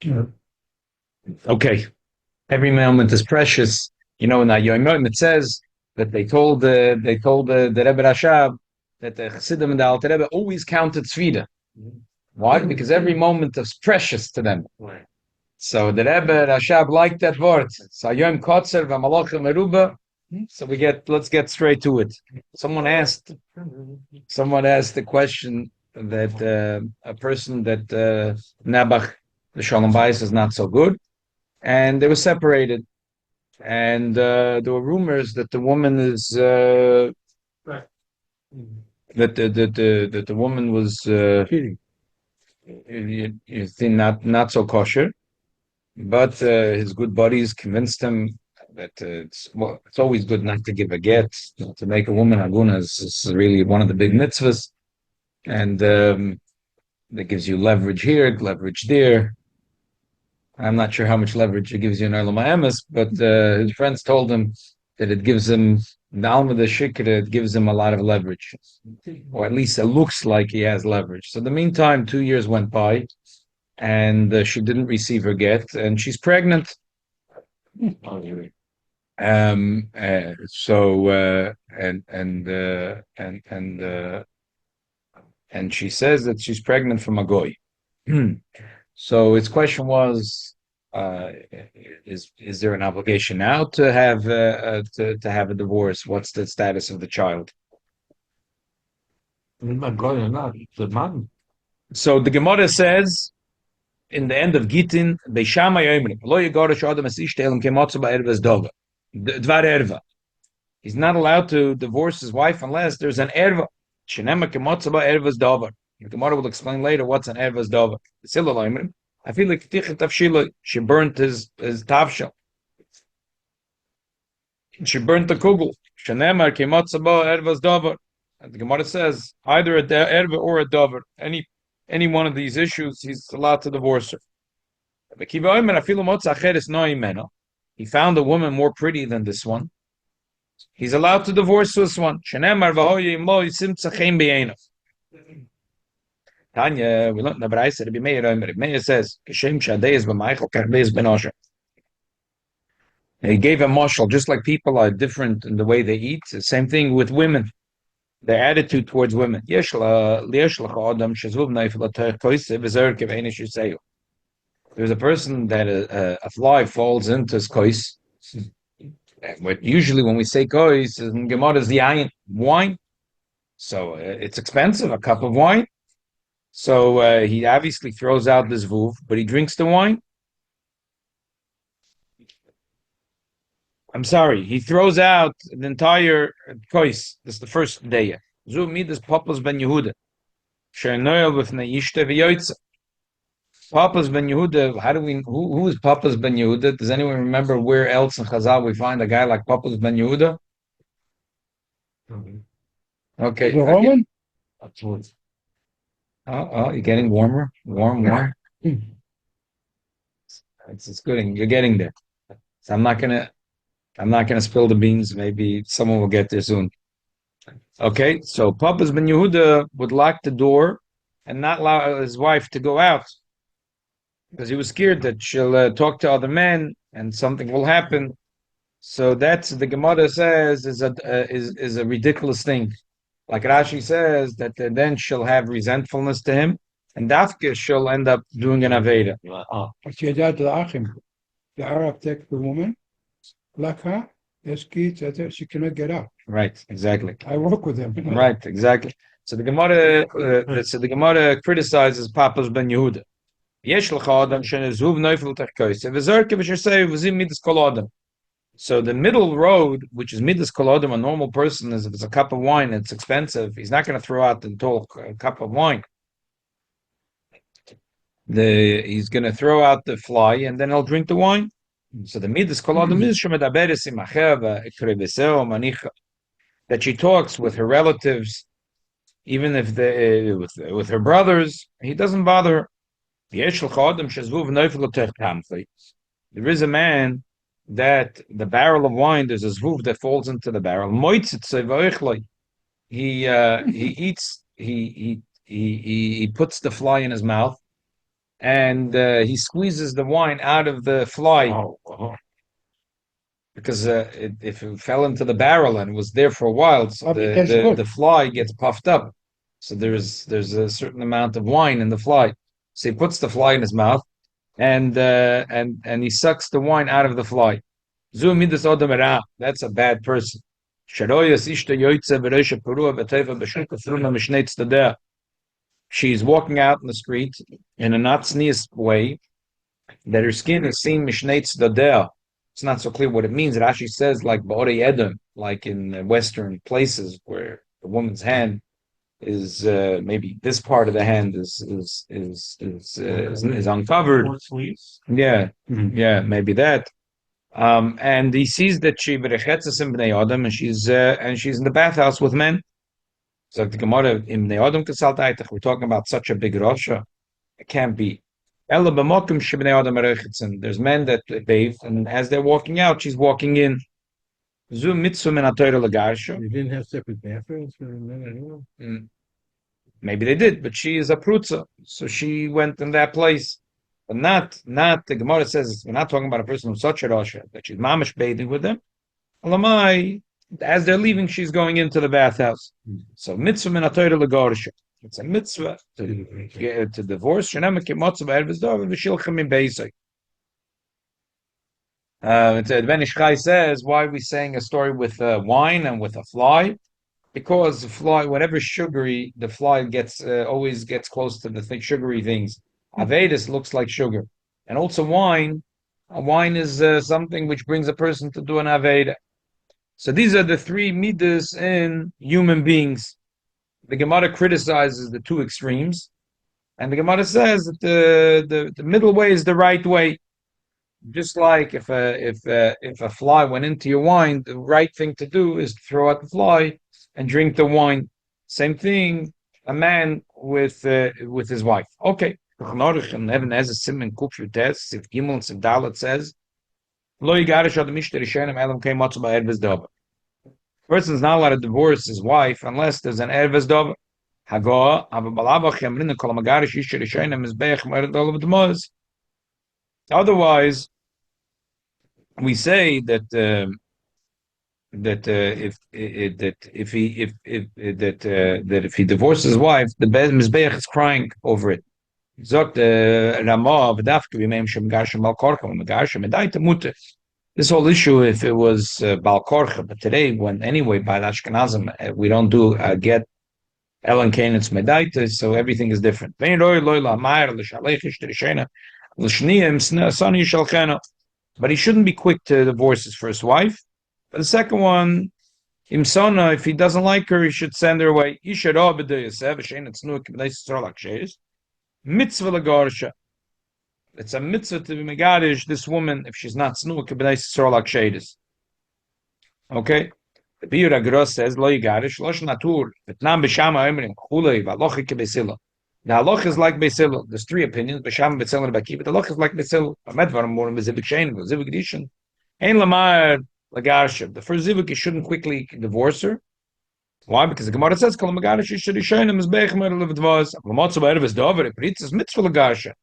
Yeah. Okay, every moment is precious. In that Yom it says that they told the Rebbe Rashab that the Chassidim and the Alter Rebbe always counted Tzvida. Why? Because every moment is precious to them. So the Rebbe Rashab liked that word. So Yom Kotzer v'Malachim Meruba. So let's get straight to it. Someone asked the question that a person that Nabach, the Shalom Bayis, is not so good, and they were separated. And there were rumors that the woman is that the woman was Cheating. you think not so kosher, but his good buddies convinced him that it's always good not to give a get. To make a woman aguna is really one of the big mitzvahs, and that gives you leverage here, leverage there. I'm not sure how much leverage it gives you in Olam Ha'emes, but his friends told him that it gives him the Alma the Shikra, it gives him a lot of leverage, or at least it looks like he has leverage. So in the meantime, 2 years went by, and she didn't receive her get, and she's pregnant. So and she says that she's pregnant from a goy. So his question was, uh, is there an obligation now to have a divorce? What's the status of the child? My God, or not. The man. So the Gemara says in the end of Gittin, Beishama Yoimrim, Lo Yegorish Adam Es Ishtelem Kemotza Ba'ervas Dova. Dvar Erva. He's not allowed to divorce his wife unless there's an erva. Shenema Kemotza Ba'ervas Dova. The Gemara will explain later what's an ervas Dova. Sila Yoimrim. I feel like Tavshila, she burnt his tavshil. She burnt the kugel. Shenemar kimatzaba ervas davar. And the Gemara says either a erva or a davar. Any one of these issues, he's allowed to divorce her. He found a woman more pretty than this one. He's allowed to divorce this one. Shenemar v'hoye imlo yisim tzachem b'yenav. Tanya, we learned in the Braisa, Rabbi Meir says, "Kishem shadei b'maichel karbei b'nosher." He gave a mashal, just like people are different in the way they eat. The same thing with women, their attitude towards women. There's a person that a fly falls into his kois. Usually when we say kois, in Gemara is the ayin, wine. So it's expensive, a cup of wine. So he obviously throws out this vuv, but he drinks the wine. I'm sorry, he throws out the entire kois. This is the first day. Zu midas Papas ben Yehuda. She'noel with neishte v'yoytza. Papas ben Yehuda. Who is Papas ben Yehuda? Does anyone remember where else in Chazal we find a guy like Papas ben Yehuda? Okay. The Roman? Absolutely. Oh, you're getting warmer, warm. It's good. You're getting there. So I'm not gonna spill the beans. Maybe someone will get there soon. Okay, so Papas ben Yehuda would lock the door and not allow his wife to go out because he was scared that she'll talk to other men and something will happen. So that's the Gemara says is a ridiculous thing. Like Rashi says that then she'll have resentfulness to him, and Dafka she'll end up doing an aveda. But she had the Achim. The Arab takes the woman, like her, there's kids, she cannot get up. Right, exactly. I work with them. Right, exactly. So the Gemara criticizes Papas ben Yehuda. So the middle road, which is midas kol adam, a normal person is if it's a cup of wine, it's expensive. He's not going to throw out the whole cup of wine. He's going to throw out the fly and then he'll drink the wine. So the midas kol adam is that she talks with her relatives, even if with her brothers, he doesn't bother her. There is a man that the barrel of wine, there's a zvuv that falls into the barrel. He eats, he puts the fly in his mouth, and he squeezes the wine out of the fly because if it fell into the barrel and was there for a while, so the fly gets puffed up. So there's a certain amount of wine in the fly. So he puts the fly in his mouth and he sucks the wine out of the fly. That's a bad person. She's walking out in the street in a not sneezed way, that her skin is seen mishnetz dadeh. It's not so clear what it means. It actually says like ba'orei edom, like in Western places where the woman's hand is maybe this part of the hand is uncovered. Yeah, yeah, maybe that. And he sees that she berechetzes bnei adam, and she's in the bathhouse with men. So the Gemara in bnei adam kasaltaitach. We're talking about such a big rasha. It can't be. There's men that bathe, and as they're walking out, she's walking in. You didn't have separate bathrooms for men anymore? Maybe they did, but she is a prutza, so she went in that place. But not the Gemara says we're not talking about a person who's such a rasha that she's mamish bathing with them. Alamai, as they're leaving, she's going into the bathhouse. So mitzvah min ha-Torah legarsha. It's a mitzvah to divorce. The Ben Ish Chai says, why are we saying a story with wine and with a fly? Because the fly, whatever sugary, the fly gets always gets close to the sugary things. Avedis looks like sugar, and also wine. Wine is something which brings a person to do an aveda. So these are the three midas in human beings. The Gemara criticizes the two extremes, and the Gemara says that the middle way is the right way. Just like if a fly went into your wine, the right thing to do is to throw out the fly and drink the wine. Same thing, a man with his wife. Okay. And Evan has a simon kufyu test. If Gimel and Dalet says, "Lo yigarish ad mishter rishonim elam kei matzah ba'erves davar." Person's not allowed to divorce his wife unless there's an erves davar. Hagoah avabalabach yamrin kol magarish ishter rishonim mizbeach mered olav d'maz. Otherwise, we say that if he divorces his wife, the mizbeach is crying over it. This whole issue, if it was Bal Korcha, but today, anyway, by Ashkenazim, we don't do get Ellen Kainitz Medaita, so everything is different. But he shouldn't be quick to divorce his first wife. But the second one, Imsona, if he doesn't like her, he should send her away. Mitzvah legarsha. It's a mitzvah to be megarish this woman if she's not snua k'b'nei yisrael like shadis. Okay. The Iyar Agra says lo yigarish lo shnatur v'tnam b'shama emrim chulei v'alochi k'beisila. The haloch is like beisila. There's three opinions. B'shama b'tzil and b'aki, but the haloch is like beisila. Amet varam morim b'zivik shein v'zivik dishin. Ein lamar legarsha. The first zivik, you shouldn't quickly divorce her. Why? Because the Gemara says, "Kol magarish ishter rishonim is beich mer levdvaz." Matzah ba'erves davar, it pritzes mitzvah legarsha.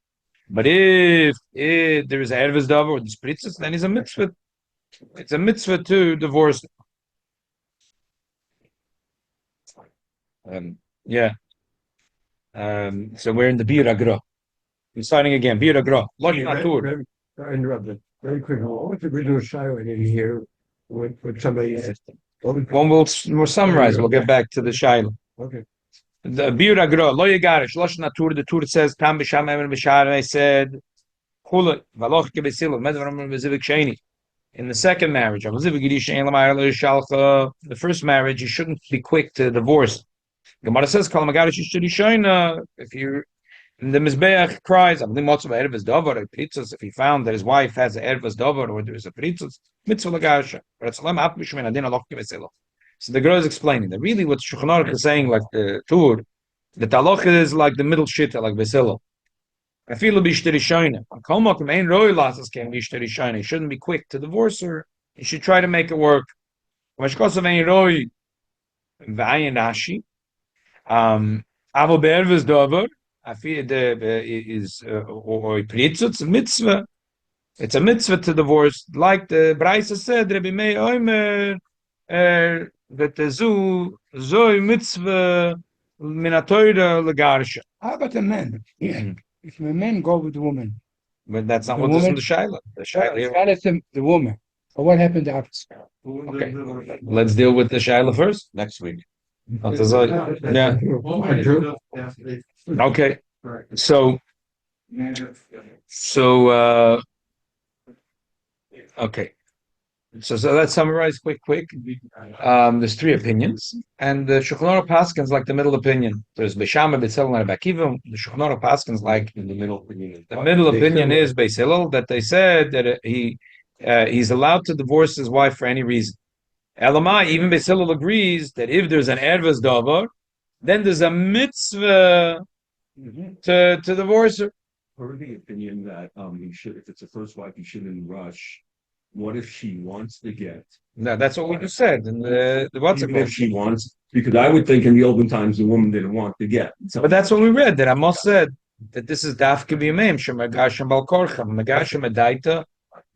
But if there is a erves davar or the pritzes, then it's a mitzvah. It's a mitzvah to divorce. Yeah. So we're in the Iyar Agra. I'm starting again. Iyar Agra. Interrupted. Very quick. What was the original shiloh in here? What somebody said? One we'll summarize. We'll get back to the Shiloh. Okay. The Iyar Agra, lo yigarish, lo shnatur. The Tur says, "Tam b'sham emer b'shar." Said, "Chule v'aloch k'beisilu medvaram b'zivik sheini." In the second marriage, the first marriage, you shouldn't be quick to divorce. Gemara says, "Kol magarish ishter rishonim." If you the mizbeach cries, if he found that his wife has an ervas dover or there is a pritzos, mitzvah legarsha. So the girl is explaining that really what Shulchan Aruch is saying, like the Tur, the taloch is like the middle shitta, like Basila. I feel be shterishayna. He shouldn't be quick to divorce her. He should try to make it work. is or pritzutz mitzvah. It's a mitzvah to divorce, like the Braisa said. Rabbi Meir Omer that the zoi mitzvah minatorah legarsha. How about the men? Yeah. If the men go with the woman, But that's not the what is in woman, the shaila. The shaila. that is the woman. But what happened after? Okay, let's deal with the shaila first next week. Yeah. Okay. So. Okay. So let's summarize quick. There's three opinions, and the Shulchan Aruch Paskin's like the middle opinion. There's Beis Shammai, Beis Hillel, and Rabbi Akiva. The Shulchan Aruch Paskin's like the middle opinion. The middle opinion is Beis Hillel, that they said that he's allowed to divorce his wife for any reason. Elamai, even Beis Hillel agrees that if there's an ervas davar, then there's a mitzvah to divorce her. Heard the opinion that he should, if it's a first wife, he shouldn't rush. What if she wants to get? No, that's what we just said. And the what's Even if she wants, because I would think in the olden times the woman didn't want to get. So, but that's what we read. That Amos said that this is dafke b'yameim shemagashim bal korcham magashim medaita.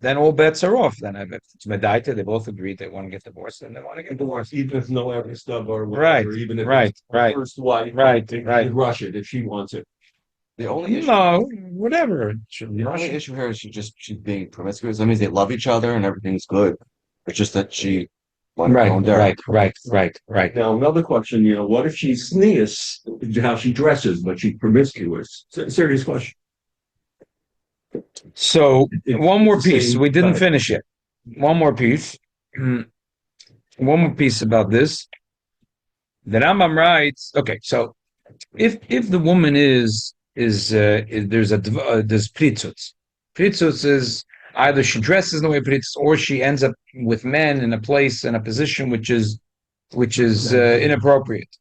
Then all bets are off. Then if it's medaita, they both agree they want to get divorced, and they want to get divorced. even if no ever stub or whatever, Right, even if right, it's the first wife, you rush it if she wants it. The only issue, whatever. the only issue here is she's being promiscuous. That means they love each other and everything's good. It's just that she went her own direction. Right. Now another question, what if she's sneeze, how she dresses, but she's promiscuous? Serious question. So one more It's the piece. same We didn't type. finish yet. One more piece. One more piece about this. The Rambam writes. Okay, so if the woman is there's pritzutz. Pritzutz is either she dresses in the way pritzutz, or she ends up with men in a place, in a position which is inappropriate.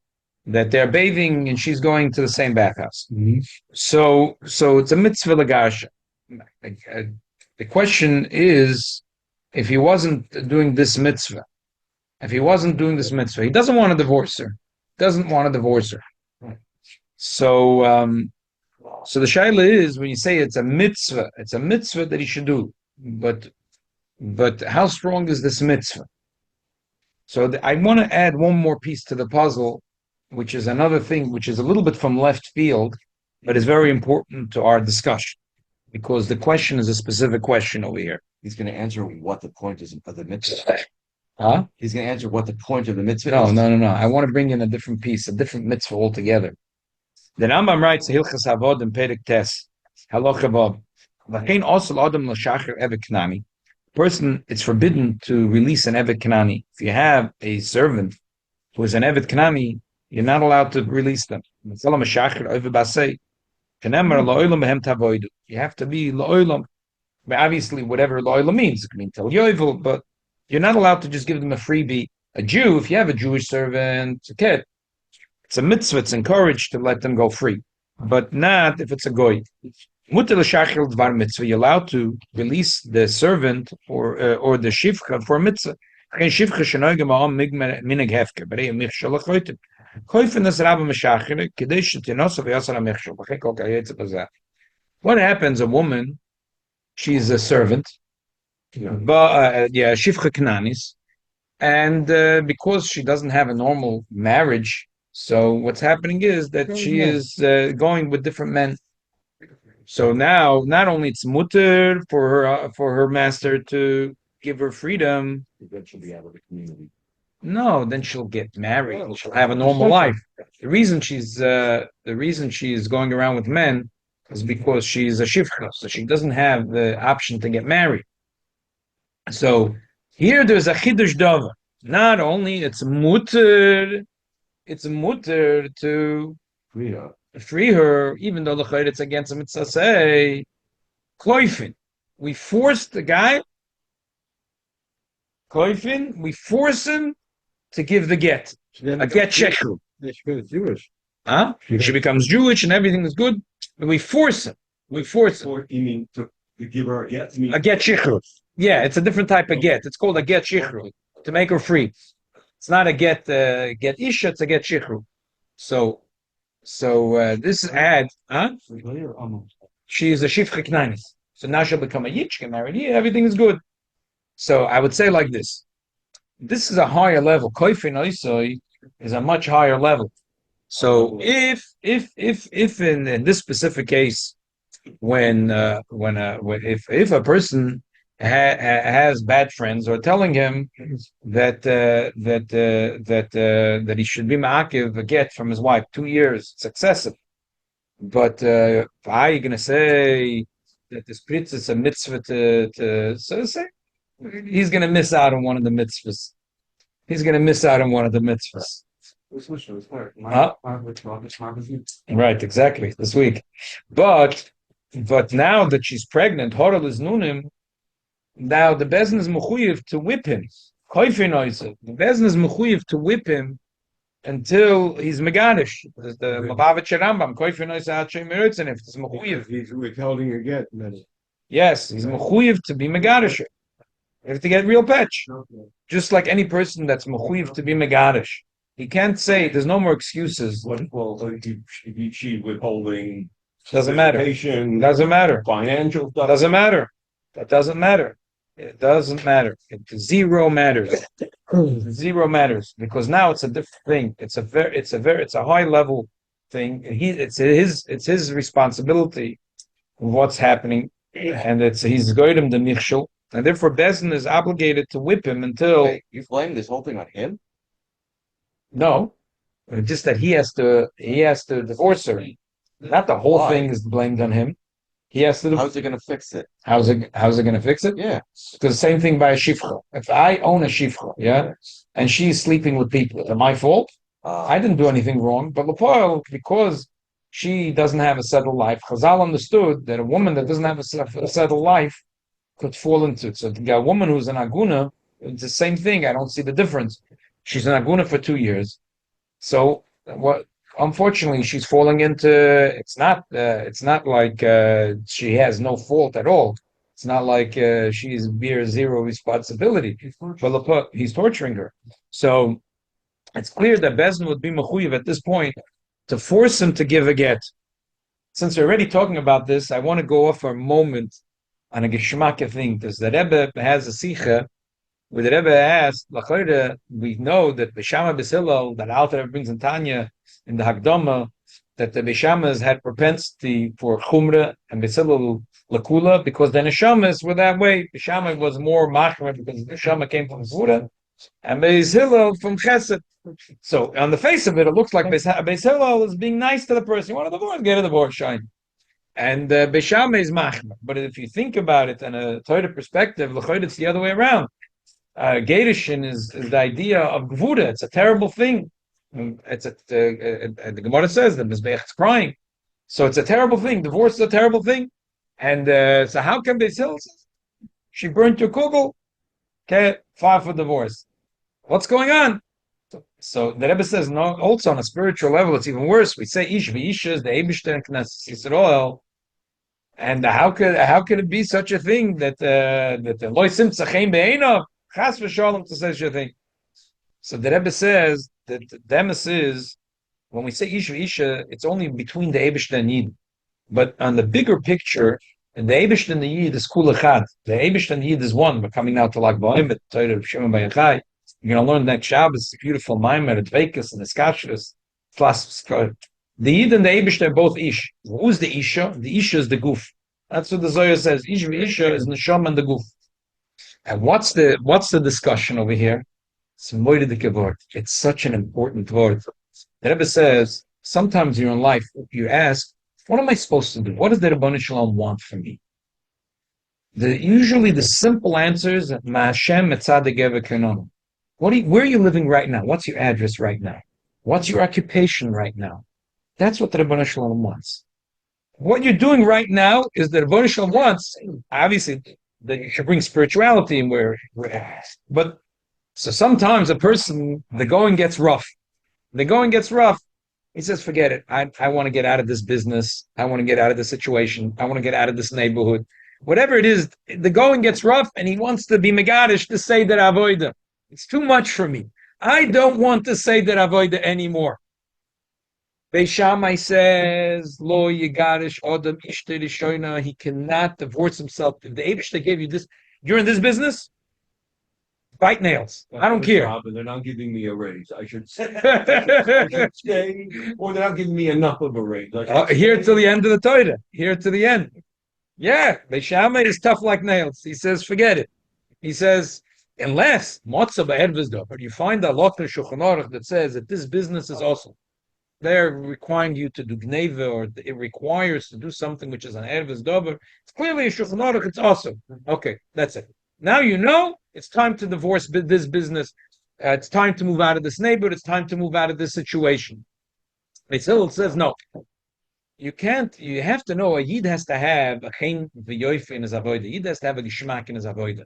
That they're bathing and she's going to the same bathhouse. So it's a mitzvah legasha. The question is, if he wasn't doing this mitzvah, he doesn't want to divorce her. So the shaila is, when you say it's a mitzvah that he should do. But how strong is this mitzvah? So I want to add one more piece to the puzzle, which is another thing, which is a little bit from left field, but is very important to our discussion, because the question is a specific question over here. He's going to answer what the point is of the mitzvah. Huh? He's going to answer what the point of the mitzvah is. No. I want to bring in a different piece, a different mitzvah altogether. The Rambam writes, Hilchas Havod and Perek Tes, Halacha Vav, V'chein osel adam l'shacher evet knani. Person, it's forbidden to release an evet knani. If you have a servant who is an evet knani, you're not allowed to release them. You have to be la'olam. Obviously, whatever la'olam means, it can mean tel yovel, but you're not allowed to just give them a freebie. A Jew, if you have a Jewish servant, a kid, it's a mitzvah, it's encouraged to let them go free, but not if it's a goy. Mutter l'shachel dvar mitzvah, you're allowed to release the servant or the shivcha for a mitzvah. Shivcha shenoige ma'am minig hefker, berei mich shalachoytim. What happens? A woman, she's a servant, but shivcha knanis, and because she doesn't have a normal marriage, so what's happening is that she is going with different men. So now, not only it's mutter for her master to give her freedom. Eventually out of the community. No, then she'll get married. She'll have a normal life. The reason she's going around with men is because she's a shivcha, so she doesn't have the option to get married. So here there's a chidush davar. Not only it's mutter to free her, even though the it's against the mitzvah. Say, kloifin, we force the guy. Kloifin, we force him to give the get, a get shekhu. She becomes Jewish. Huh? She becomes Jewish and everything is good. But we force him. You mean to give her a get? A get shikru. Yeah, it's a different type of get. It's called a get shikru, to make her free. It's not a get isha, it's a get shikru. So So this ad, huh? She is a shifcha knainis. So now she'll become a yid, she can marry. Yeah, everything is good. So I would say like this. This is a higher level. Koifin oisoi is a much higher level. So if in this specific case, if a person has bad friends or telling him that he should be ma'akiv a get from his wife 2 years, it's excessive. But are you going to say that the spritz is a mitzvah to say? He's going to miss out on one of the mitzvahs. He's going to miss out on one of the mitzvahs. Huh? Right, exactly, this week. But now that she's pregnant, Horel is nunim, now the bezin is mechuyev to whip him. The bezin is mechuyev to whip him until he's megadish. The Mabavit Rambam, koifin oisa ha'chem merutzen, if it's mechuyev. He's withholding again. Yes, he's mechuyev to be megadish. You have to get real patch. Just like any person that's mechuyev to be megadish. He can't say, there's no more excuses. Well, she withholding. Doesn't matter. Doesn't matter. Financial stuff. Doesn't matter. That doesn't matter. It doesn't matter. Zero matters. Zero matters because now it's a different thing. It's a high level thing. It's his responsibility of what's happening, and he's goyim the michshel, and therefore Bezin is obligated to whip him until. Wait, you blame this whole thing on him? No, just that he has to divorce her. Not the whole thing is blamed on him. He has to. How's he going to fix it? How's it going to fix it? Yeah, because the same thing by a shifcha. If I own a shifcha, yeah, and she's sleeping with people, is it my fault? I didn't do anything wrong. But Lepoil, because she doesn't have a settled life, Chazal understood that a woman that doesn't have a settled life could fall into it. So a woman who's an aguna, it's the same thing. I don't see the difference. She's an aguna for 2 years. So what? Unfortunately, she's falling into. It's not like she has no fault at all. It's not like she's bears zero responsibility. But he's torturing her. So it's clear that Bezin would be mechuyev at this point to force him to give a get. Since we're already talking about this, I want to go off for a moment on a geschmacke thing. Because the Rebbe has a sicha. Where the Rebbe asked, we know that Beshama B'Hillel, that Alter Rebbe brings in Tanya, in the Hagdama, that the Beshamas had propensity for Chumra and B'Hillel Lakula, because the Neshamas were that way. Beshama was more Machmer because the Neshama came from Zura, and B'Hillel from Chesed. So on the face of it, it looks like B'Hillel is being nice to the person. You want a divorce? Get a divorce, shine. And Beshama is Machmer. But if you think about it in a Torah perspective, it's the other way around. Gerishin is the idea of gvura. It's a terrible thing. The Gemara says that Mizbeach is crying, so it's a terrible thing. Divorce is a terrible thing, and so how can they sell? She burnt your kugel. Okay, file for divorce. What's going on? So the Rebbe says, no. Also on a spiritual level, it's even worse. We say ish v'isha is the Eibishter and Knesset Yisrael. And how could it be such a thing that the loy simtza chein be'einav chas v'shalom to say such a thing? So the Rebbe says that the demis is when we say ish v'isha, it's only between the Eibishter and Yid. But on the bigger picture, the Eibishter and the Yid is kul echad. The Eibishter and the Yid is one. We're coming now to Lag Ba'omer, Torah of Shimon Bar Yochai. You're going to learn next Shabbos. It's a beautiful Maimer at Vekas and Eskashras. The Yid and the Eibishter are both Ish. Who's the Isha? The Isha is the Guf. That's what the Zohar says. Ish v'Isha is Neshama and the Guf. And what's the discussion over here? It's Moed Kavod. It's such an important word. The Rebbe says, sometimes you're in life, you ask, what am I supposed to do? What does the Rebbeinu Shalom want from me? Usually the simple answer is, Ma'ashem etzadeh gever kenon. Where are you living right now? What's your address right now? What's your occupation right now? That's what the Rebbeinu Shalom wants. What you're doing right now is the Rebbeinu Shalom wants, obviously, that you should bring spirituality in but so sometimes a person, the going gets rough. He says, forget it. I want to get out of this business. I want to get out of this situation. I want to get out of this neighborhood. Whatever it is, the going gets rough and he wants to be megadish to say that avoida. It's too much for me. I don't want to say that avoida anymore. Beis Shammai says, Lo Yigarish Odom Ishte Rishoina, he cannot divorce himself. If the Eibishter gave you this, you're in this business, bite nails. I don't care. And they're not giving me a raise. I should stay, or they're not giving me enough of a raise. Here till the end of the Torah. Here to the end. Yeah, Beis Shammai is tough like nails. He says, forget it. He says, unless Matzah ba'ervizdo, but you find a lot of Shulchan Aruch that says that this business is awesome. They're requiring you to do gneva, or it requires to do something which is an ervis dover. It's clearly a Shulchan Aruch. It's awesome. Okay, that's it. Now you know it's time to divorce this business. It's time to move out of this neighborhood. It's time to move out of this situation. It says no. You can't. You have to know a yid has to have a chen v'yoyf in his avodah. Yid has to have a gishmak in his avodah.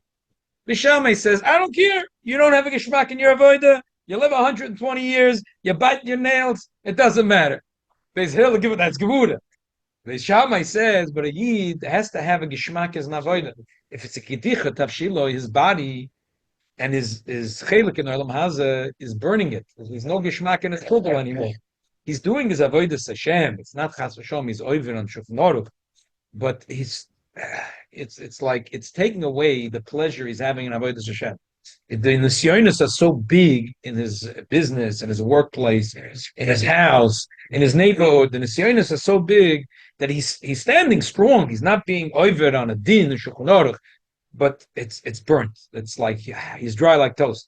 Beis Shammai says, I don't care. You don't have a gishmak in your avodah. You live 120 years. You bite your nails. It doesn't matter. Beis Hillel give it. That's gevuda. Beis Shammai says, but a yid has to have a gishmak as an avodah. If it's a kiddush tavshilo, his body and his chelik in Olam Hazeh is burning it. There's no gishmak in his chulkel anymore. He's doing his avodah Hashem. It's not chas v'shom. He's over on Shulchan Aruch, but it's like it's taking away the pleasure he's having in avodah Hashem. The nisyonos are so big in his business, in his workplace, in his house, in his neighborhood. The nisyonos are so big that he's standing strong. He's not being over on a din in Shulchan Aruch, but it's burnt. It's like he's dry like toast.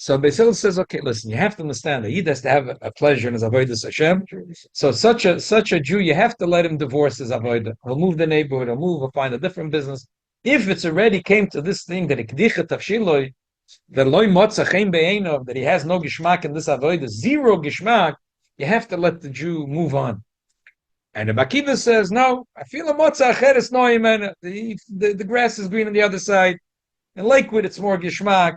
So Beis Hillel says, okay, listen, you have to understand that he has to have a pleasure in his avodah Hashem. So such a Jew, you have to let him divorce his avodah. He'll move the neighborhood. He'll find a different business. If it's already came to this thing that that loy matzah chen be'enov, that he has no gishmak in this avodah, zero gishmak, you have to let the Jew move on. And the Akiva says, no, I feel a matzah acheres noim, the grass is green on the other side. In Lakewood, it's more gishmak.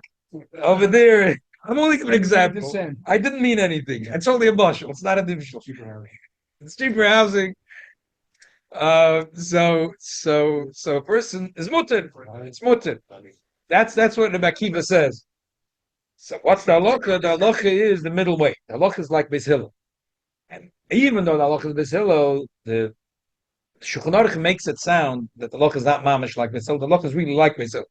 Over there, I'm only giving an example. I didn't mean anything. It's only a bushel. It's not a division. It's cheaper housing. So a person is mutter. It's mutter. That's what the Akiva says. So what's the halacha? The halacha is the middle way. The halacha is like Beis Hillel. And even though the halacha is Beis Hillel, the Shulchan Aruch makes it sound that the halacha is not mamish like Beis Hillel. The halacha is really like Beis Hillel.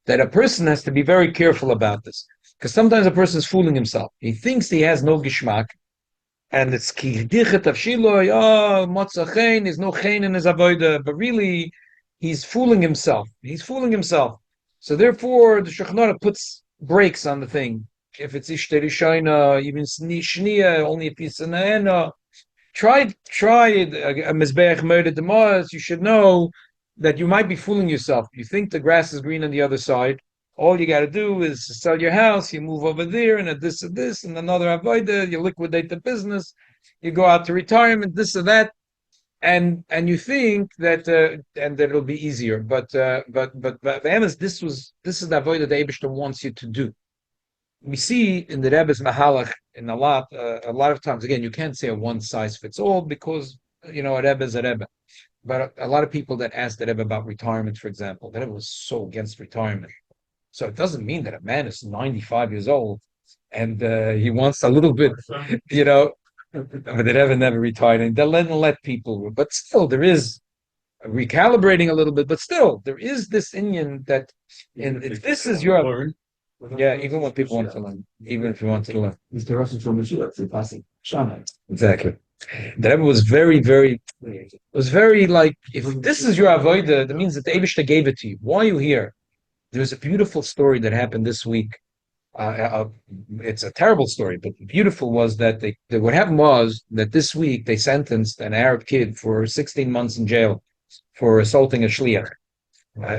That a person has to be very careful about this, because sometimes a person is fooling himself. He thinks he has no gishmak, and it's kihdichet of shiloh. Oh, matzah chen, there's no chen in his avodah, but really, he's fooling himself. He's fooling himself. So therefore, the Shulchan Aruch puts brakes on the thing. If it's ishte rishoina, even shnia, only if it's an try a mizbeach murder demas. You should know that you might be fooling yourself. You think the grass is green on the other side. All you got to do is sell your house, you move over there, and this and this, and another avodah, you liquidate the business, you go out to retirement, this and that, and you think that and that it'll be easier. But this is the avodah the Eibishter wants you to do. We see in the Rebbe's Mahalach in a lot of times. Again, you can't say a one size fits all, because a Rebbe is a Rebbe. But a lot of people that asked the Rebbe about retirement, for example, the Rebbe was so against retirement. So it doesn't mean that a man is 95 years old and he wants a little bit, but the Rebbe never retired. And they'll let people, but still there is recalibrating a little bit, but still there is this Indian that if this is your... Yeah, even when people want to learn, even if you want to learn. Exactly. The Rebbe was very like, if this is your avodah, that means that the Eibishter gave it to you. Why are you here? There's a beautiful story that happened this week. It's a terrible story, but the beautiful was that what happened was that this week they sentenced an Arab kid for 16 months in jail for assaulting a shliach.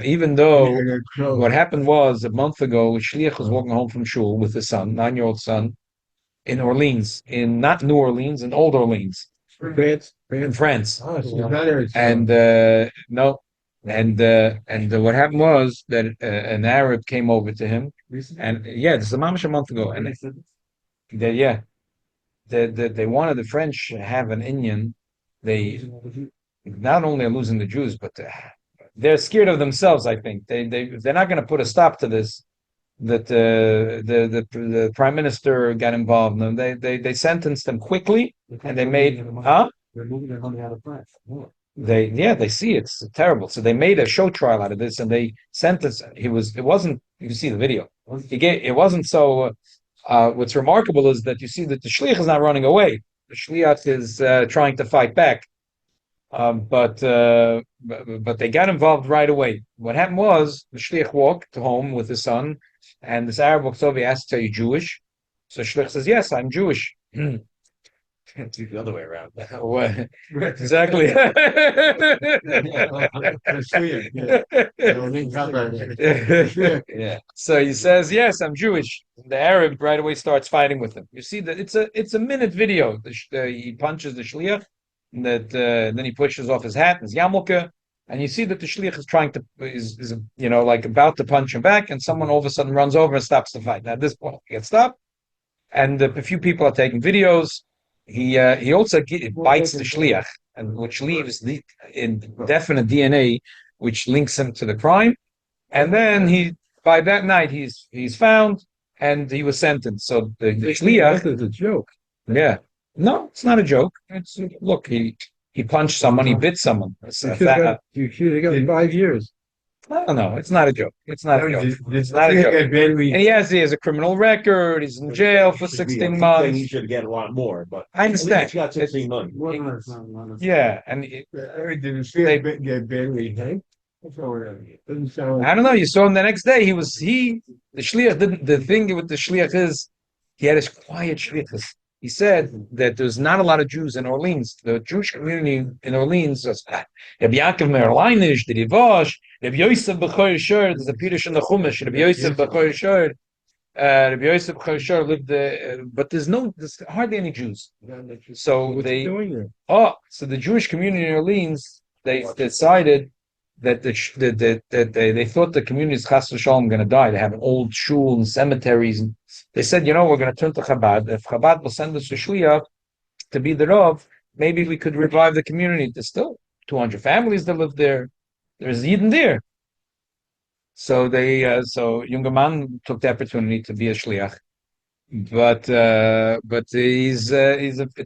Even though what happened was a month ago, a shliach was walking home from shul with his son, 9-year-old son, in Orleans, in not New Orleans, in Old Orleans, in France. And what happened was that an Arab came over to him, and this is a mamash a month ago, and they wanted the French to have an Indian. They not only are losing the Jews, but they're scared of themselves. I think they're not going to put a stop to this. That the prime minister got involved, and they sentenced them quickly, and they made, huh? They're moving their money out of France. They see it's terrible. So they made a show trial out of this, and they sent us. It wasn't. You see the video. It wasn't so. What's remarkable is that you see that the shliach is not running away. The shliach is trying to fight back. But they got involved right away. What happened was the shliach walked home with his son, and this Arab walks over. He asks, "Are you Jewish?" So shliach says, "Yes, I'm Jewish." It's the other way around. Exactly. Yeah. So he says, "Yes, I'm Jewish." The Arab right away starts fighting with him. You see that it's a minute video. He punches the shliach, and then he pushes off his hat, his yarmulke, and you see that the shliach is trying to is like about to punch him back, and someone all of a sudden runs over and stops the fight. Now at this point, he gets stopped, and a few people are taking videos. He also bites the shliach, and which leaves the indefinite DNA, which links him to the crime. And then by that night he's found and he was sentenced. So the shliach is a joke. Yeah, no, it's not a joke. Look, he punched someone, he bit someone. You should have got 5 years. No, it's not a joke. It's not a joke. It's not a joke. And he has a criminal record. He's in jail for 16 months. He should get a lot more, but I understand. he's got 16 months. Yeah, and Get badly hanged. Doesn't sound I don't know. You saw him the next day. The shliach didn't. The thing with the shliach is he had his quiet shliachus. He said that there's not a lot of Jews in Orleans. The Jewish community in Orleans was Rabbi Yaakov Merleinish, the Rivosh, Rabbi Yosef B'Choy Shor. There's a Pirush in the Chumash. Rabbi Yosef B'Choy Shor. Rabbi Yosef B'Choy Shor lived there, but there's hardly any Jews. So what's he doing there? So the Jewish community in Orleans, they decided that they thought the community is chas v'shalom going to die. They have an old shul and cemeteries. And they said, we're going to turn to Chabad. If Chabad will send us a shliach to be the Rav, maybe we could revive the community. There's still 200 families that live there. There's Yidden there. So so younger man took the opportunity to be a shliach, but it's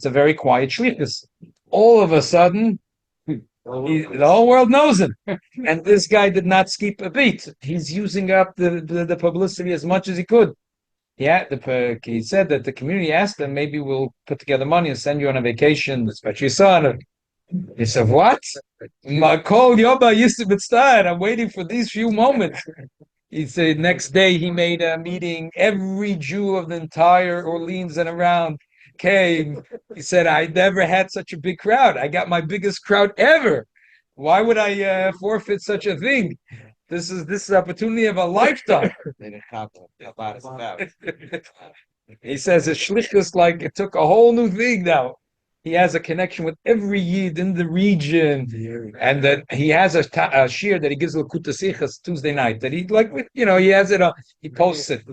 a very quiet shlichus. All of a sudden, the whole world knows him, and this guy did not skip a beat. He's using up the publicity as much as he could. Yeah, he said that the community asked him, maybe we'll put together money and send you on a vacation, especially your son. He said, what? My call Yoba used to be tired. I'm waiting for these few moments. He said next day he made a meeting. Every Jew of the entire Orleans and around came. He said, I never had such a big crowd. I got my biggest crowd ever. Why would I forfeit such a thing? This is the opportunity of a lifetime. He says it's shlichus, like it took a whole new thing now. He has a connection with every Yid in the region, and that he has a shir that he gives L'Kuta Sichas Tuesday night. That he he has it. He posts it.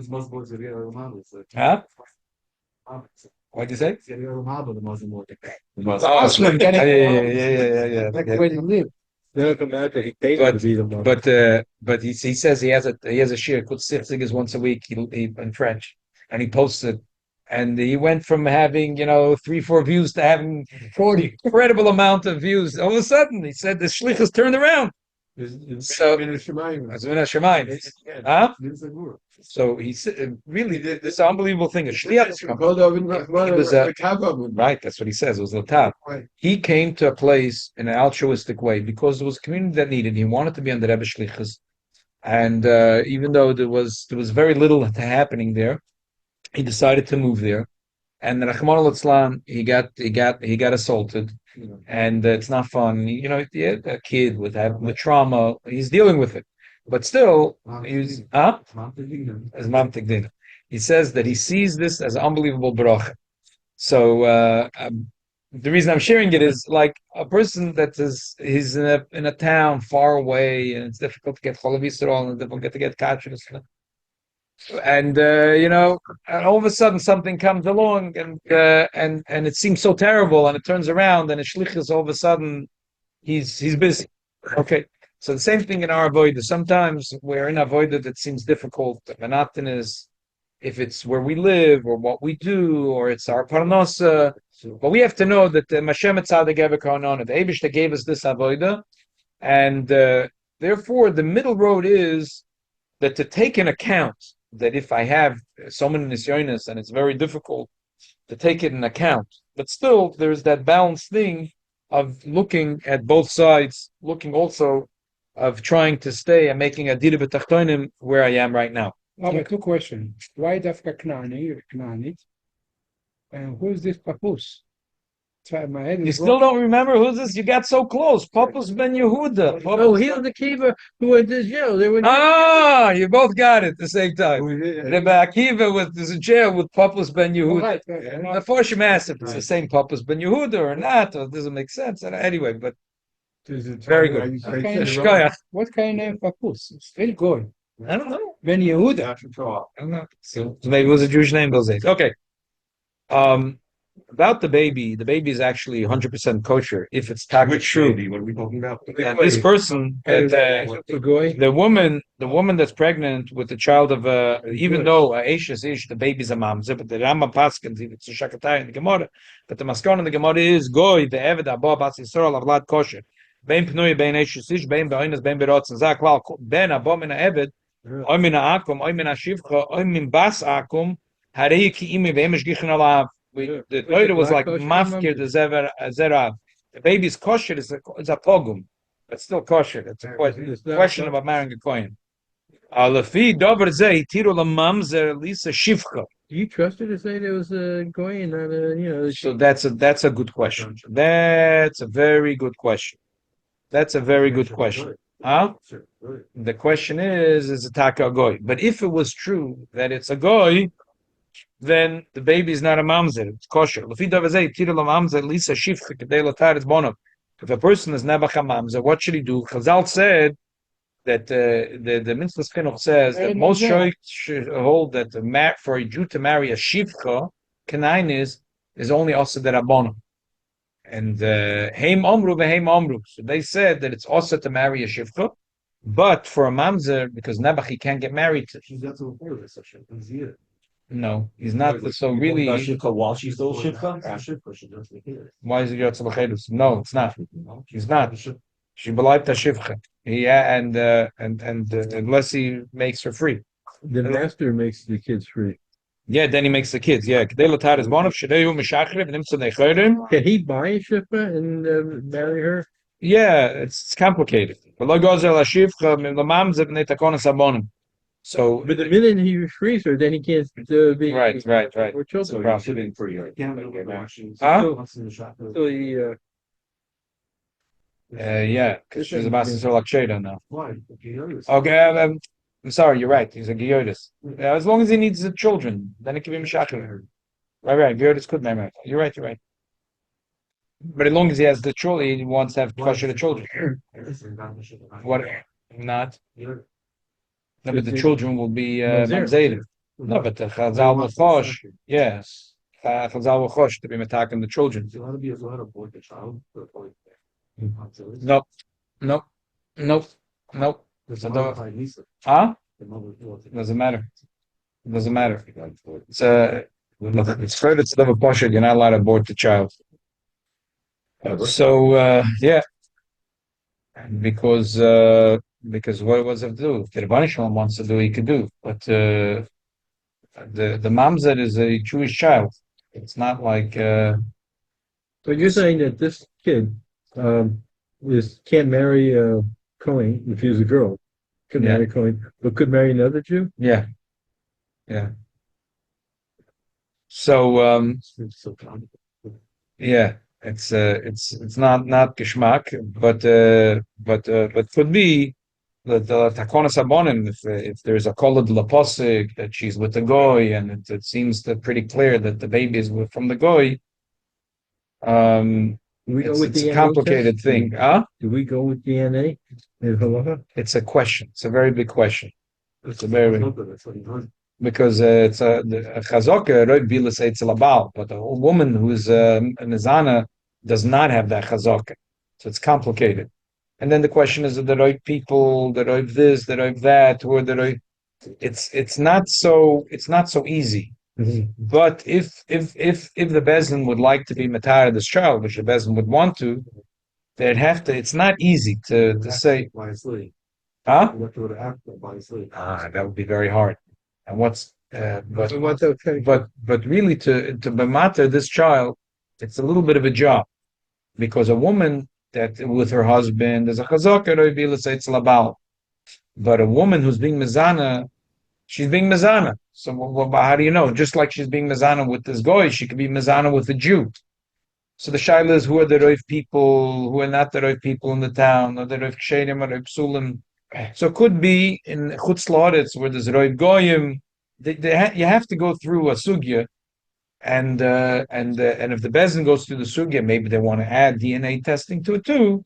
Huh? What did you say? Awesome. Yeah. Like the way you live. They'll come out there. He paid to be the mom. But he says he has a shir Kut Sichas once a week. He in French, and he posts it. And he went from having, 3-4 views to having 40 incredible amount of views. All of a sudden, he said the shlichus turned around. So, huh? So he said, really, this unbelievable thing. A shliach right, that's what he says. It was the top. He came to a place in an altruistic way because there was a community that needed. He wanted to be under Rebbe shlichus, and even though there was very little happening there, he decided to move there, and Rahman al-Islam, he got assaulted, and it's not fun. A kid with trauma, he's dealing with it, but still, he's as Mam Tigdin. He says that he sees this as unbelievable bracha. So the reason I'm sharing it is like a person he's in a town far away, and it's difficult to get Cholav Yisrael and difficult to get kashrus. And and all of a sudden something comes along, and it seems so terrible, and it turns around, and a shlichus all of a sudden he's busy. Okay, so the same thing in our avodah. Sometimes we're in avodah that seems difficult, monotonous, if it's where we live or what we do or it's our parnasa. But we have to know that the Mashem Tzaddik Ever Kohanon, the Eibush that gave us this avodah, and therefore the middle road is that to take an account that if I have so many nisyonis and it's very difficult to take it in account, but still there's that balanced thing of looking at both sides, looking also of trying to stay and making a dira b'tachtonim where I am right now. Okay, two questions. Why Dafka Knani? And who's this Papus? My head You is still don't remember who's this? You got so close. Papus ben Yehuda. Oh, he was the kiva who went to jail. They were. You both got it at the same time. Rabbi Akiva was in jail with Papus ben Yehuda. The Forshim asked if it's the same Papus ben Yehuda or not, or it doesn't make sense. Anyway, but very good. What kind of Papus? Still good. I don't know. Ben Yehuda. I don't know. So maybe it was a Jewish name those days. Okay. About the baby is actually 100% kosher if it's true. Baby? What are we talking about? And this person, the woman that's pregnant with the child of even though Aisha's ish, the baby's a mamzer, but the Rama Paskins, it's a shakatai in the Gemara, but the maskon in the Gemara is goy the eved abba bas yisrael avlad kosher. Bein pnui bein Aisha's ish, bein beoinas bein berotzen zaklal ben abba min eved, oy min akum, oy min ashivcha, oy min bas akum, harei ki imi ve'emish gichin alav. The Torah was like mafkir the zerav. The baby's kosher is a pogum, but still kosher. It's a question about marrying a kohen. Lefi dover zeh tiru Mamzer lisa shivcha. Do you trust her to say there was a going, not a So that's a good question. That's a very good question. That's a very good question. Huh? The question is a taka goy? But if it was true that it's a goy, then the baby is not a mamzer, it's kosher. If a person is nebach a mamzer, what should he do? Chazal said that the Mitzvah Chinuch says that most should hold that for a Jew to marry a shivcha, Kanain is only also the Rabbanon. And heim omru veheim omru. So they said that it's also to marry a shivcha, but for a mamzer, because nebach he can't get married to. No, he's not. So really, While she's still shivcha? why is it Yotzel Chedus? No, it's not. He's not. She believed the shivcha. Yeah, and unless he makes her free. The master makes the kids free. Yeah, then he makes the kids. Yeah, Kedei Latar is one of Shadeu Meshachrev and Nimsa Neicherim. Can he buy a shippa and marry her? Yeah, it's complicated. But lo gozel hashivcha l'mamzer b'nei takonas abonim. So, But the minute he frees her, then he can't be right. Or children. So you're sitting for your Huh? So he, Yeah, because she's about to sell like Shada now. Why? Okay, I'm sorry, you're right. He's a Giyodis. As long as he needs the children, then it can be Meshachar. Right. Giyodis could marry. You're right. But as long as he has the children, he wants to have kosher the children. What? Not? No, but the children will be Mamzer. No, but the Chazal will chosh. Yes. Chazal will chosh to be attacking the children. Nope. Huh? Doesn't matter. It's further to live a posher. You're not allowed to abort the child. So yeah, because what was it do? If the Rabbi Shalom wants to do, he could do. But the Mamzer is a Jewish child. It's not like. so you're saying that this kid can't marry a Kohen if he's a girl. Could marry a Kohen, but could marry another Jew? Yeah. So yeah, it's not geschmack, but could be the takonas abonim if there's a kollel laposik that she's with the goy and it seems pretty clear that the baby is from the goy. It's a complicated thing. Huh? Do we go with DNA? It's a question. It's a very big question. It's a very because it's a chazaka roid bila say it's a labal, but a woman who's a nizana does not have that chazaka, so it's complicated. And then the question is the right people, the right this, the right that, or the right. it's not so easy. But if the Bezdin would like to be matar this child, which the Bezdin would want to, they'd have to. It's not easy to say. Huh? That would be very hard. And but really to be matar this child, it's a little bit of a job, because a woman that with her husband is a chazaka, let's say it's labal, but a woman who's being mezana, she's being mezana. So how do you know? Just like she's being mezana with this goy, she could be mezana with a Jew. So the shaila is, who are the roiv people, who are not the roiv people in the town, or the roiv ksherim, or roiv psulim. So it could be in chutz la'aretz where there's roiv goyim. You have to go through a sugya, and if the bezin goes through the sugya, maybe they want to add DNA testing to it too.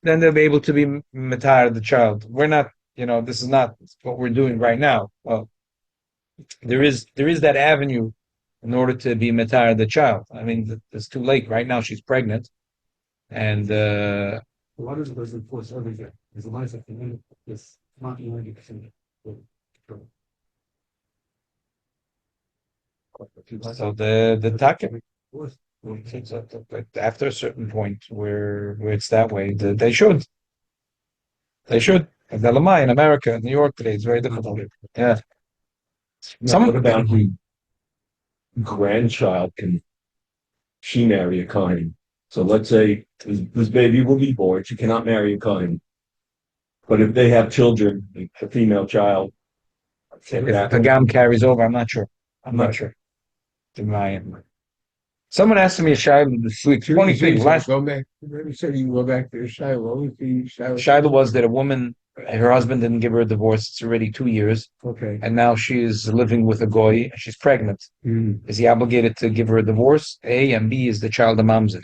Then they'll be able to be matar the child. We're not, this is not what we're doing right now. Well, there is that avenue in order to be matar the child. I mean, it's too late. Right now, she's pregnant, and What is the force everything? Is the life of the minute is not 90%. so the takim. After a certain point where it's that way, they should. In America, in New York today, it's very difficult. Yeah. What about the grandchild? Can she marry a kohen? So let's say this baby will be born. She cannot marry a kohen. But if they have children, like a female child, If Pagam carries over, I'm not sure. Someone asked me a shayla this week. Funny thing. Go back. You said you go back to the shayla. What was the shayla? Shayla was that a woman, her husband didn't give her a divorce. It's already 2 years, Okay. and now she is living with a goy. And she's pregnant. Is he obligated to give her a divorce? A, and B, is the child a mamzer.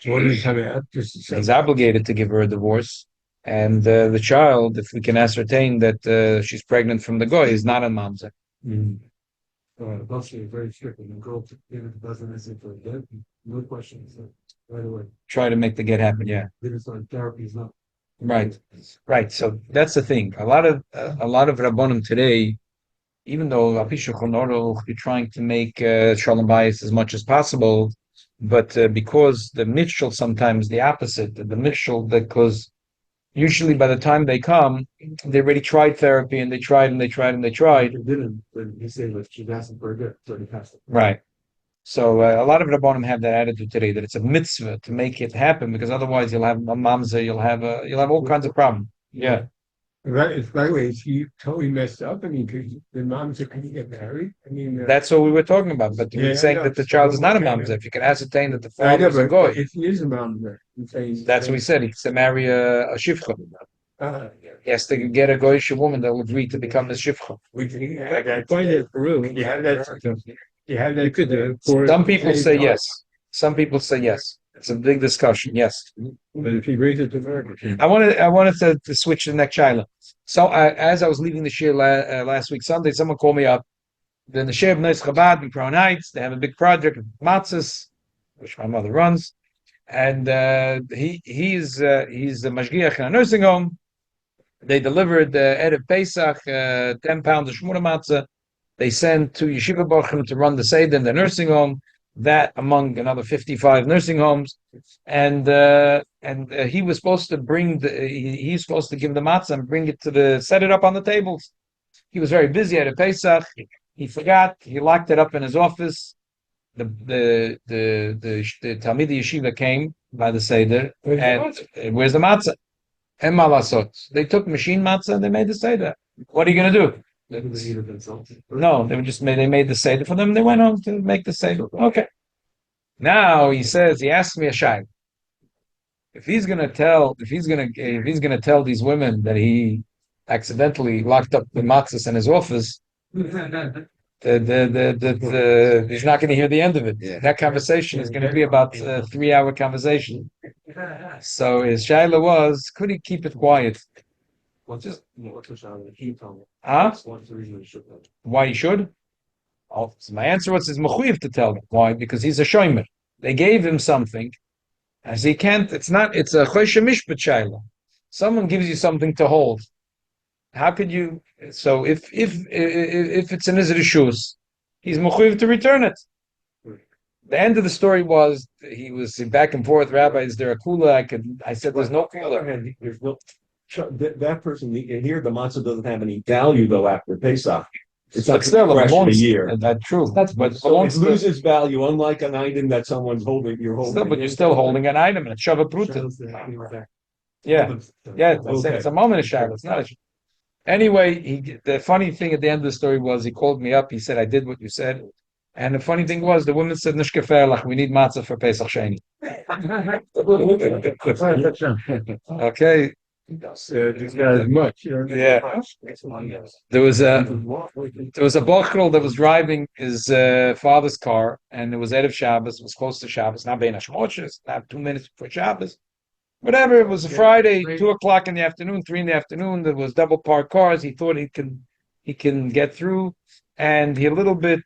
So what is that? He's obligated to give her a divorce, and the child, if we can ascertain that she's pregnant from the goy, is not a mamzer. Thus very strict, and the girl doesn't answer for dead. No questions right away. Try to make the get happen. Yeah. It's like therapy is not. Right. So that's the thing. A lot of rabbonim today, even though you're trying to make shalom bayis as much as possible, but because the mitchell sometimes the opposite. The mitchell, because usually by the time they come, they already tried therapy, and they tried. They didn't, but he said that she's asking for a gift, so he passed it. Right. So a lot of rabbonim have that attitude today, that it's a mitzvah to make it happen, because otherwise you'll have a mamzer, you'll have all kinds of problems. Yeah. Right. It's by the way, he totally messed up. I mean, because the moms couldn't get married. I mean, That's what we were talking about. But we're saying that the child is not a mamzer. If you can ascertain that the father is a goy, if he is a mom, that's what we said. He has to marry a shivcha. He has to get a goyish woman that will agree to become his shivcha. I find it Peru. You have that. You have that. You could do. Some people say yes. Some people say yes. It's a big discussion. Yes. But if he brings it to America, I wanted to switch to the next shaila. So as I was leaving the shir last week Sunday, someone called me up. Then the shir of Neis Chabad in Crown Heights, they have a big project of Matzah, which my mother runs, and he's the mashgiach in a nursing home. They delivered Erev Pesach 10 pounds of shmura matzah. They sent to yeshiva bochum to run the seder in the nursing home. That among another 55 nursing homes, and he was supposed to bring he's supposed to give the matzah and bring it set it up on the tables. He was very busy at a Pesach. He forgot. He locked it up in his office. The Talmidei yeshiva came by the seder, and where's the matzah? And malasot. They took machine matzah and they made the seder. What are you going to do? No, they made the seder for them. They went home to make the seder. Okay. Now he asked me a shayla. If he's gonna tell these women that he accidentally locked up the matzahs in his office, he's not going to hear the end of it. Yeah. That conversation is going to be about a 3-hour conversation. So his shayla was, could he keep it quiet? What's the shayla? He told me. Huh? What's the reason he should? Why he should? Oh, so my answer was, his mechuyev to tell them. Why? Because he's a shomer. They gave him something, as he can't. It's a choshe mishpat shayla. Someone gives you something to hold. How could you? So if it's in his rishus, he's mechuyev to return it. The end of the story was he was back and forth. Rabbi, is there a kula? I said there's no kula. There's no that person here. The matzah doesn't have any value though after Pesach. It's not still fresh in a belongs, year. That's true. But So it loses value, unlike an item that someone's holding. You're holding, but you're still holding an item, and it's shava pruta. Yeah, it's a moment of Shabbos. It's not. Anyway, the funny thing at the end of the story was he called me up. He said, "I did what you said." And the funny thing was, the woman said, "Nishkeferlach, we need matzah for Pesach Sheni." Okay. Much. Yeah. There was a bochrel that was driving his father's car, and it was Erev Shabbos. It was close to Shabbos, not Bein Hashmoshes, not 2 minutes before Shabbos. Whatever. It was a Friday, 2:00 in the afternoon, 3 in the afternoon. There was double parked cars. He thought he can get through, and he a little bit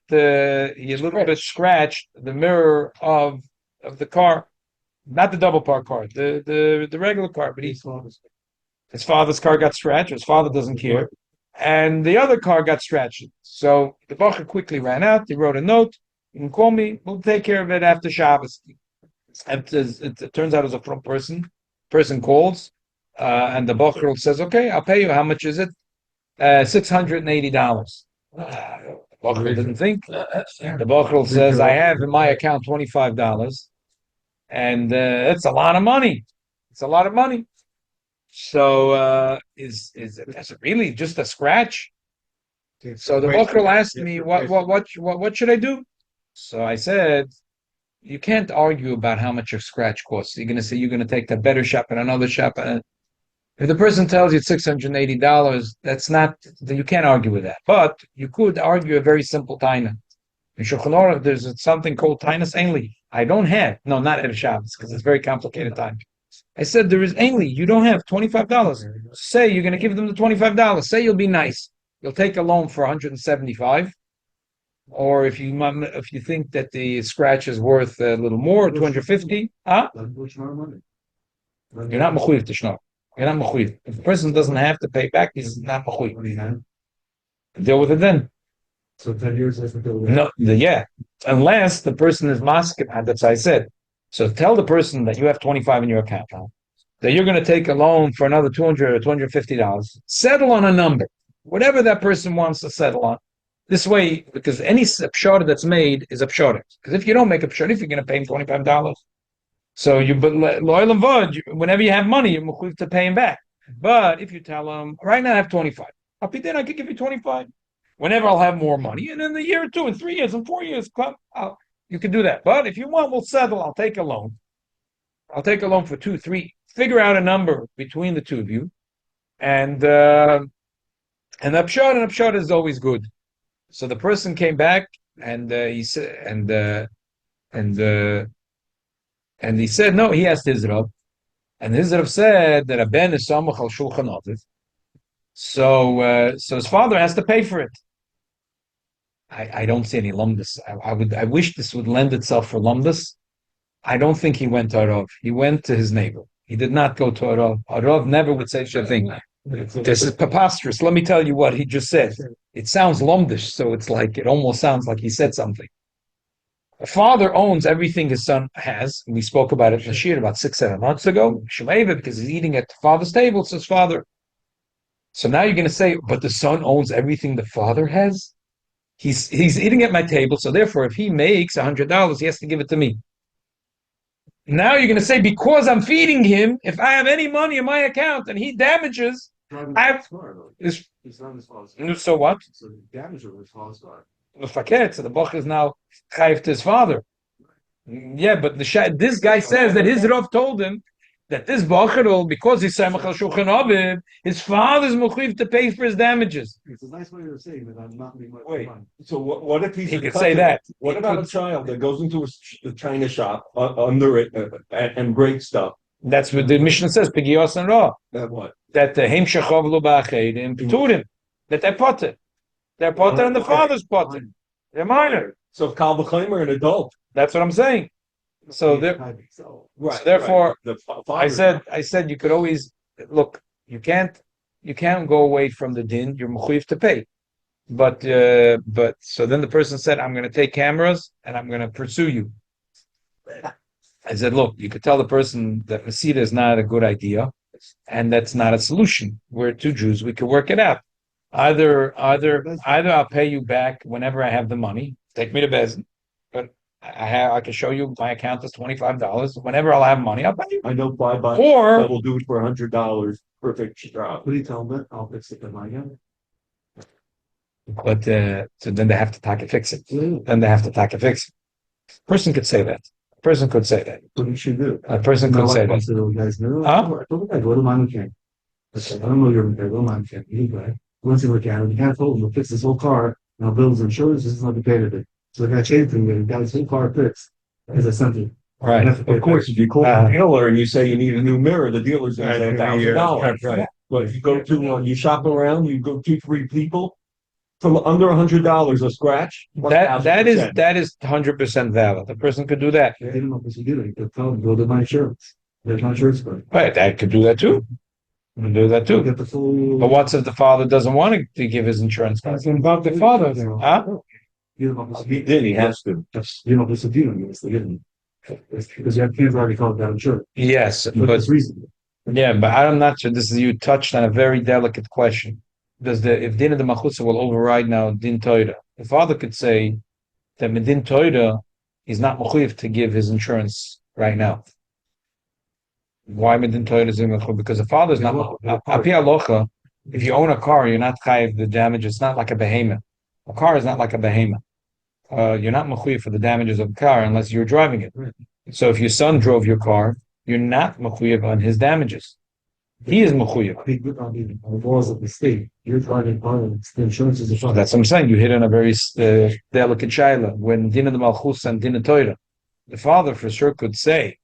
scratched the mirror of the car, not the double parked car, the regular car, but his father's car got scratched. His father doesn't care. And the other car got scratched. So the bacher quickly ran out. He wrote a note. You can call me. We'll take care of it after Shabbos. And it turns out it was a front person. Person calls. And the bacher says, okay, I'll pay you. How much is it? $680. The bacher didn't think. The bacher says, I have in my account $25. And it's a lot of money. It's a lot of money. So is it really just a scratch? So the bacher asked me, what should I do? So I said, you can't argue about how much your scratch costs. You're going to say you're going to take the better shop and another shop. And if the person tells you it's $680, that's not, you can't argue with that. But you could argue a very simple taina. In Shulchan Aruch, there's something called tainas enli. I don't have, no, not Erev Shabbos, because it's very complicated time. I said, there is only, you don't have $25. Say you're going to give them the $25. Say you'll be nice. You'll take a loan for $175. Or if you think that the scratch is worth a little more, $250. Huh? You're not mechuyev to shnar. You're not mechuyev. If the person doesn't have to pay back, he's not mechuyev. Deal with it then. So 10 years has to deal with it. No, yeah. Unless the person is masking, that's what I said. So tell the person that you have $25 in your account, that you're going to take a loan for another $200 or $250. Settle on a number, whatever that person wants to settle on. This way, because any pshara that's made is a pshara. Because if you don't make a pshara, if you're going to pay him $25, so loyal and vod, whenever you have money, you're mechuyev to pay him back. But if you tell him, right now I have 25, I'll be there, I could give you 25. Whenever I'll have more money, and in a year or two, in 3 years, in 4 years, you can do that. But if you want, we'll settle. I'll take a loan. I'll take a loan for 2, 3. Figure out a number between the two of you, and upshot is always good. So the person came back, and he said, and he said, no. He asked his Rav, and his Rav said that a ben is samach al shulchan aviv. So his father has to pay for it. I don't see any lumdus. I wish this would lend itself for lumdus. I don't think he went to Arav. He went to his neighbor. He did not go to Arav. Arav never would say such a thing. This is preposterous. Let me tell you what he just said. It sounds lumdish, so it's like, it almost sounds like he said something. A father owns everything his son has. We spoke about it in the shir about 6-7 months ago. Shemeva, because he's eating at the father's table, it's his father. So now you're going to say, but the son owns everything the father has? He's eating at my table, so therefore, if he makes $100, he has to give it to me. Now you're going to say, because I'm feeding him, if I have any money in my account and he damages, I have. It's not his father's car. So what? So the damage of his father's car. So the Bach is now chayiv to his father. Yeah, but this guy says that his Rav told him that this Bacharol, because he's Samach al Shulchan Aviv, his father's mechuyev to pay for his damages. It's a nice way of saying that I'm not being my money. So what if he could say that? What about a child that goes into a china shop under it and breaks stuff? That's what the Mishnah says, Pigiyos and Ra. That what? That the Heim Shechov Lo Ba'achedim Pturim. That they're potter. They're potter and the father's potter. They're minor. So if Kal V'Chaim are an adult. That's what I'm saying. So therefore, I said you could always look. You can't you can't go away from the din. You're mechuyev to pay. But so then the person said, I'm going to take cameras and I'm going to pursue you. I said, look, you could tell the person that Masida is not a good idea, and that's not a solution. We're two Jews, we could work it out. Either I'll pay you back whenever I have the money. Take me to Bezin, but I can show you my account is $25. Whenever I'll have money, I'll pay you. I know five bucks. Or I will do it for $100. Perfect job. What do you tell them? I'll fix it in my hand. but so then they have to take it, fix it. Then they have to take it, fix it. Person could say that. Person could say that. What you should do. A person could say that. Guys, no, Huh? I told the guy, go to my mechanic. I said, I don't know your mechanic, go to my mechanic. Anyway, once he look at it, the guy told him, he'll fix his whole car, and I'll bill his insurance, this is not the pay to it. So the guy changed him, and got his whole car fixed. As I sent him. Right. Of course, if you call the dealer and you say you need a new mirror, the dealer's going to say $1,000. Right. But if you go to, you shop around, you go 2-3 people, from under $100 a scratch. That is 100% valid. The person could do that. They didn't know what to do. He could tell him, go to my insurance. There's my insurance card. Right, that could do that too. Could do that too. Get the full. But what's if the father doesn't want to give his insurance card? It's about the father there. Huh? You don't know He did, he has to. You know, this is dealing with the because you have kids already called down insurance. Yes, But but it's reasonable. yeah, but I'm not sure. This is you touched on a very delicate question. If din of the machusa will override now din toida, the father could say that medin toida is not mechuyev to give his insurance right now. Why medin toida is mechuyev? Because the father is not api alocha. If you own a car, you're not chayiv the damage. It's not like a behemoth. A car is not like a behemoth. You're not mechuyev for the damages of the car unless you're driving it. So if your son drove your car, you're not mechuyev on his damages. He is mechuyev. The laws of the state. You're driving car, the insurance is a So that's what I'm saying. You hit on a very delicate shaila. When din of the malchus and din of Torah, the father for sure could say,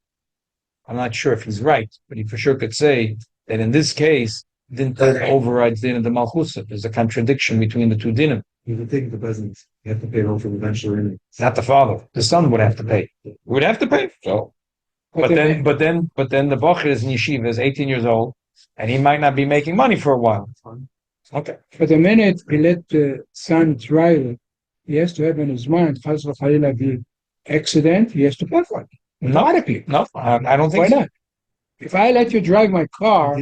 I'm not sure if he's right, but he for sure could say that in this case, din Torah overrides din of the malchus. There's a contradiction between the two dinim. You can take the business. You have to pay home for eventually. Not the father. The son would have to pay. Would have to pay. So, but then the bocher is in yeshiva, is 18 years old, and he might not be making money for a while. Okay. But the minute he let the son drive it, he has to have in his mind, chas v'chalila, the accident, he has to pay for it. Automatically. No, I don't think Why so. not? If I let you drive my car,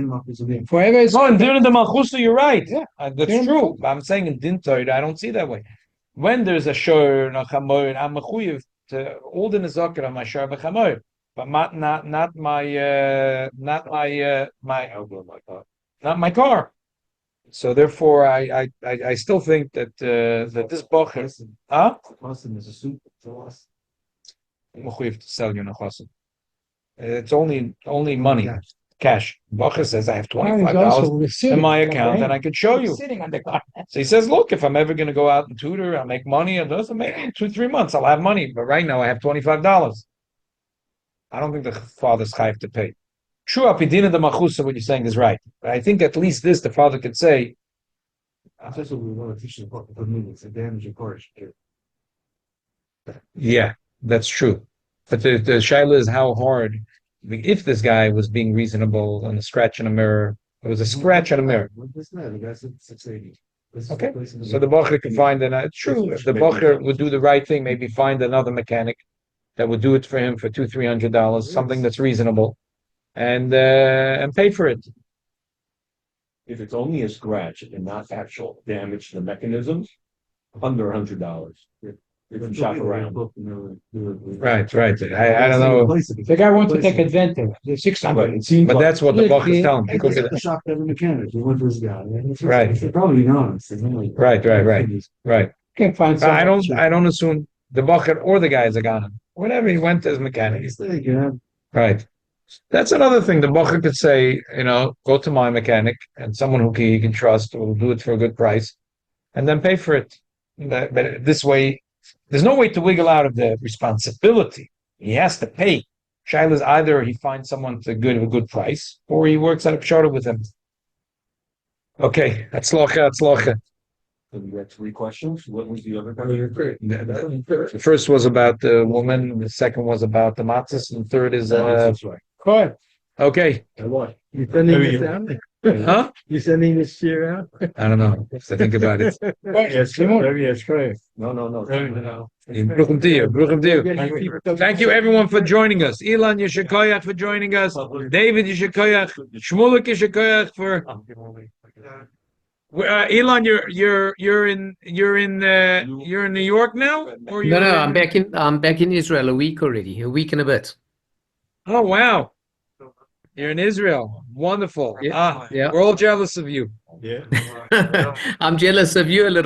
forever it's No, in din of the malchusa, you're right. Yeah. That's true. But I'm saying in din Torah, I don't see that way. When there's a shor and a chamoy, I'm mechuyev to all the nezakir on my shor v'chamoy, but not my car. So therefore, I still think that this bocher, Austin is a soup to us. mechuyev to sell you nechasim. It's only money, cash. Bocher says I have $25 in my account, and I can show you. Sitting on the car. So he says, look, if I'm ever going to go out and tutor, I'll make money, and those maybe in 2-3 months I'll have money. But right now I have $25. I don't think the father's chayiv to pay. True, apidina the machusa, what you're saying is right. But I think at least this the father could say. That's what we want to teach the community. To damage your car. Yeah, that's true. But the shaila is how hard. If this guy was being reasonable on a scratch in a mirror, it was a scratch on a mirror. What's that? The guy said 680. Okay, so the bocher could find it's true. If the bocher would do the right thing, maybe find another mechanic that would do it for him for $200-300, something that's reasonable, and pay for it. If it's only a scratch and not actual damage to the mechanisms, under $100. You can shop around. Right. I don't know. The guy wants to take advantage. The 600. It seems But like that's what the bocher is telling him. He goes to the shop every mechanic. He went for his guy. Right. They're probably honest. Right. Can't find I someone. don't assume the bocher or the guy is a gunner. Whatever, he went as mechanic. Right. That's another thing. The bocher could say, go to my mechanic and someone who he can trust will do it for a good price, and then pay for it. But this way, there's no way to wiggle out of the responsibility. He has to pay. Shaila is either he finds someone to give a good price, or he works out a pshara with him. Okay, atzlocha. So we got 3 questions. What was the other one? The first was about the woman. The second was about the matzahs, and the third is Good. okay. You sending this down? Huh? You sending this year out? I don't know. So think about it. Yes, No, no, no. Bruchim to you. Bruchim to you. Thank you, everyone, for joining us. Ilan Yeshikoyach for joining us. David Yeshikoyach. Shmulik Yeshikoyach for. Elon, you're in New York now, or No, I'm back in Israel a week and a bit. Oh wow, you're in Israel. Wonderful. Yeah. We're all jealous of you. Yeah. I'm jealous of you a little.